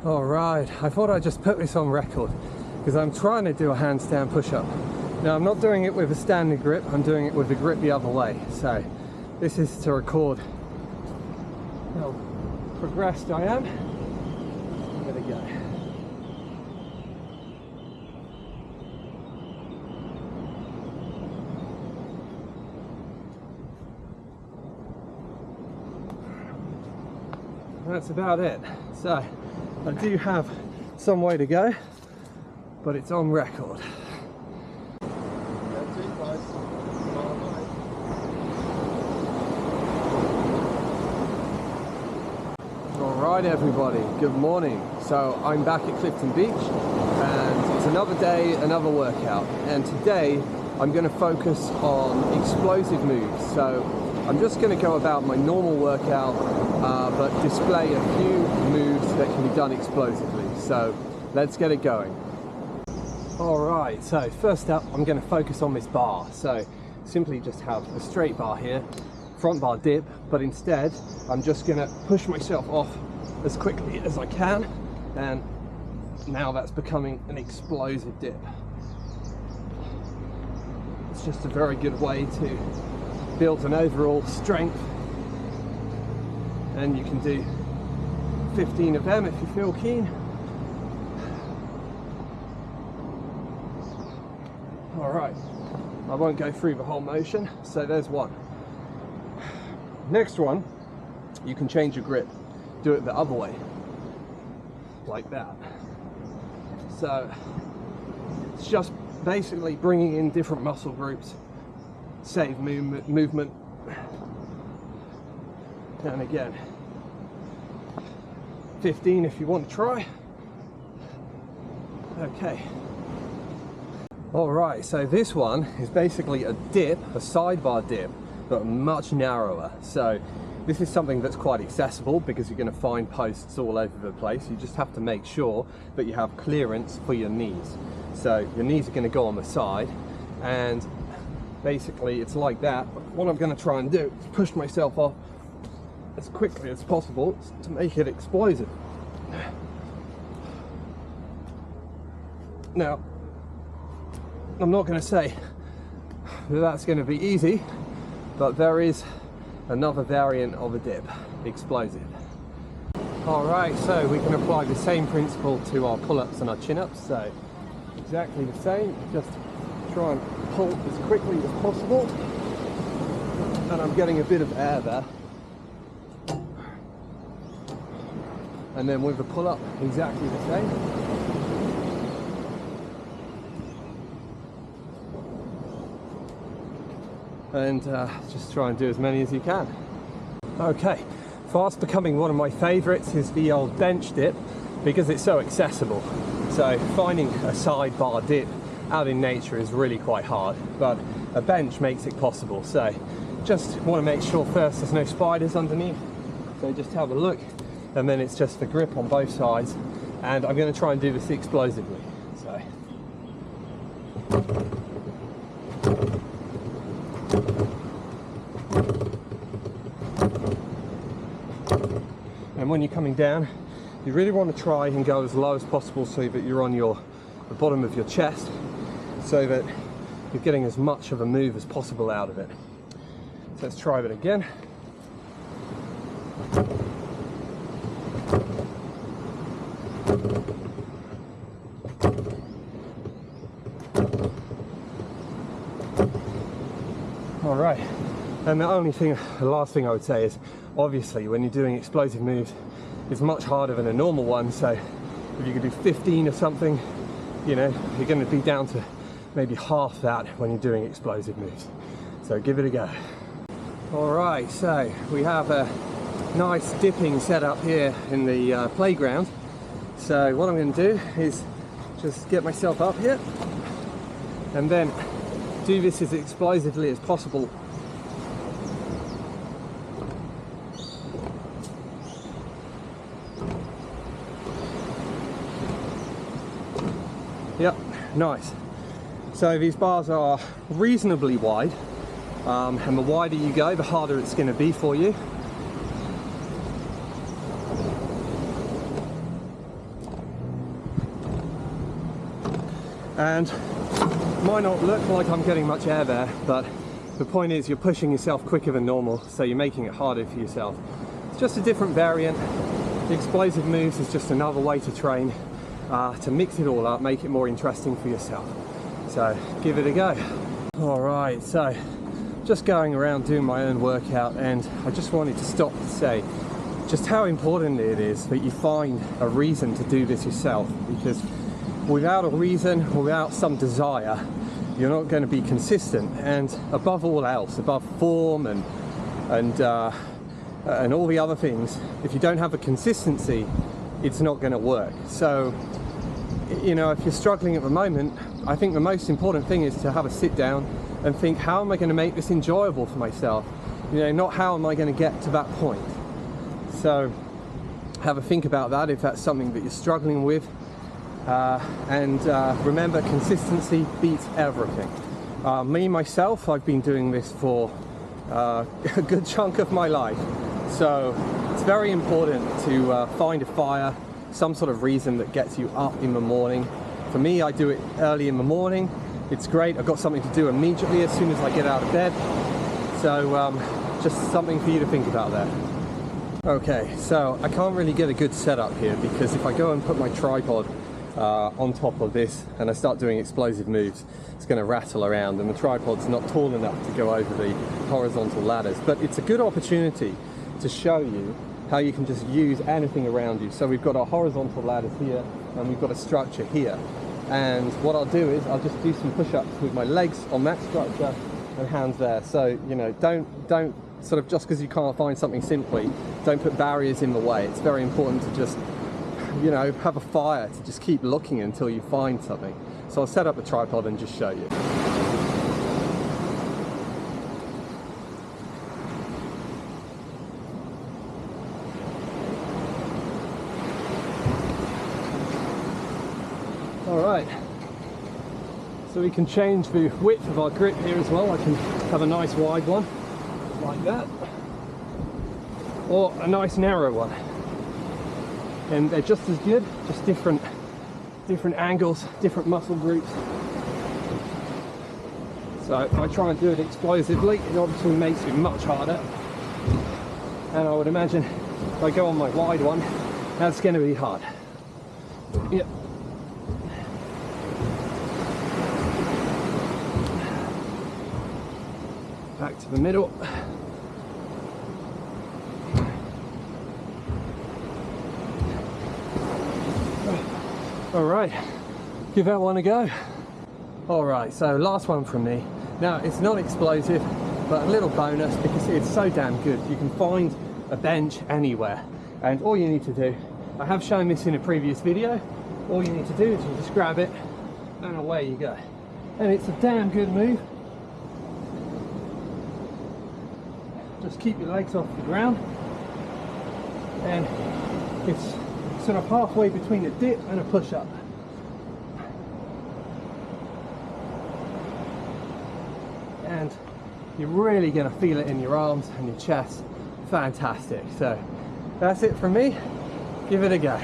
Alright, I thought I'd just put this on record because I'm trying to do a handstand push-up. Now I'm not doing it with a standing grip, I'm doing it with the grip the other way. So this is to record how progressed I am. There we go. That's about it. So I do have some way to go, but it's on record. Alright everybody, good morning. So I'm back at Clifton Beach and it's another day, another workout. And today I'm going to focus on explosive moves. So I'm just going to go about my normal workout, but display a few moves that can be done explosively. So let's get it going. Alright, so first up I'm going to focus on this bar. So simply just have a straight bar here, front bar dip, but instead I'm just going to push myself off as quickly as I can, and now that's becoming an explosive dip. It's just a very good way to build an overall strength, and you can do 15 of them if you feel keen. Alright, I won't go through the whole motion, so there's one. Next one, you can change your grip. Do it the other way, like that. So it's just basically bringing in different muscle groups, save movement, and again 15 if you want to try. Okay, all right, so this one is basically a dip, a sidebar dip, but much narrower. So this is something that's quite accessible because you're going to find posts all over the place. You just have to make sure that you have clearance for your knees. So your knees are going to go on the side, and basically it's like that. But what I'm going to try and do is push myself off as quickly as possible to make it explosive. Now, I'm not going to say that that's going to be easy, but there is another variant of a dip, explosive. Alright, so we can apply the same principle to our pull-ups and our chin-ups. So exactly the same, just try and pull as quickly as possible, and I'm getting a bit of air there. And then with the pull-up, exactly the same. And just try and do as many as you can. Okay, fast becoming one of my favorites is the old bench dip because it's so accessible. So finding a sidebar dip out in nature is really quite hard, but a bench makes it possible. So just want to make sure first there's no spiders underneath. So just have a look, and then it's just the grip on both sides. And I'm going to try and do this explosively. So. And when you're coming down, you really want to try and go as low as possible so that you're on the bottom of your chest, so that you're getting as much of a move as possible out of it. So let's try that again. All right, and the last thing I would say is, obviously when you're doing explosive moves, it's much harder than a normal one. So if you could do 15 or something, you know, you're going to be down to maybe half that when you're doing explosive moves. So give it a go. All right, so we have a nice dipping setup here in the playground. So what I'm going to do is just get myself up here and then do this as explosively as possible. Yep, nice. So these bars are reasonably wide, and the wider you go, the harder it's going to be for you. And might not look like I'm getting much air there, but the point is you're pushing yourself quicker than normal, so you're making it harder for yourself. It's just a different variant. The explosive moves is just another way to train, to mix it all up, make it more interesting for yourself. So give it a go. All right, so just going around doing my own workout, and I just wanted to stop to say just how important it is that you find a reason to do this yourself, because without a reason, without some desire, you're not going to be consistent. And above all else, above form and all the other things, if you don't have a consistency, it's not going to work. So, you know, if you're struggling at the moment, I think the most important thing is to have a sit down and think, how am I going to make this enjoyable for myself? You know, not how am I going to get to that point. So have a think about that if that's something that you're struggling with. Remember, consistency beats everything. Myself, I've been doing this for a good chunk of my life. So it's very important to find a fire, some sort of reason that gets you up in the morning. For me, I do it early in the morning. It's great. I've got something to do immediately as soon as I get out of bed. So just something for you to think about there. Okay, so I can't really get a good setup here, because if I go and put my tripod on top of this and I start doing explosive moves, it's going to rattle around, and the tripod's not tall enough to go over the horizontal ladders. But it's a good opportunity to show you how you can just use anything around you. So we've got our horizontal ladders here, and we've got a structure here. And what I'll do is I'll just do some push-ups with my legs on that structure and hands there. So, you know, don't sort of, just because you can't find something simply, don't put barriers in the way. It's very important to just, you know, have a fire, to just keep looking until you find something. So I'll set up the tripod and just show you. Alright, so we can change the width of our grip here as well. I can have a nice wide one, like that, or a nice narrow one. And they're just as good, just different angles, different muscle groups. So if I try and do it explosively, it obviously makes it much harder. And I would imagine if I go on my wide one, that's going to be hard. Yep. Back to the middle. All right, give that one a go. All right, so last one from me. Now, it's not explosive, but a little bonus, because it's so damn good. You can find a bench anywhere, and all you need to do, I have shown this in a previous video, all you need to do is you just grab it, and away you go. And it's a damn good move. Just keep your legs off the ground, and it's sort of halfway between a dip and a push-up. And you're really going to feel it in your arms and your chest. Fantastic. So that's it from me. Give it a go.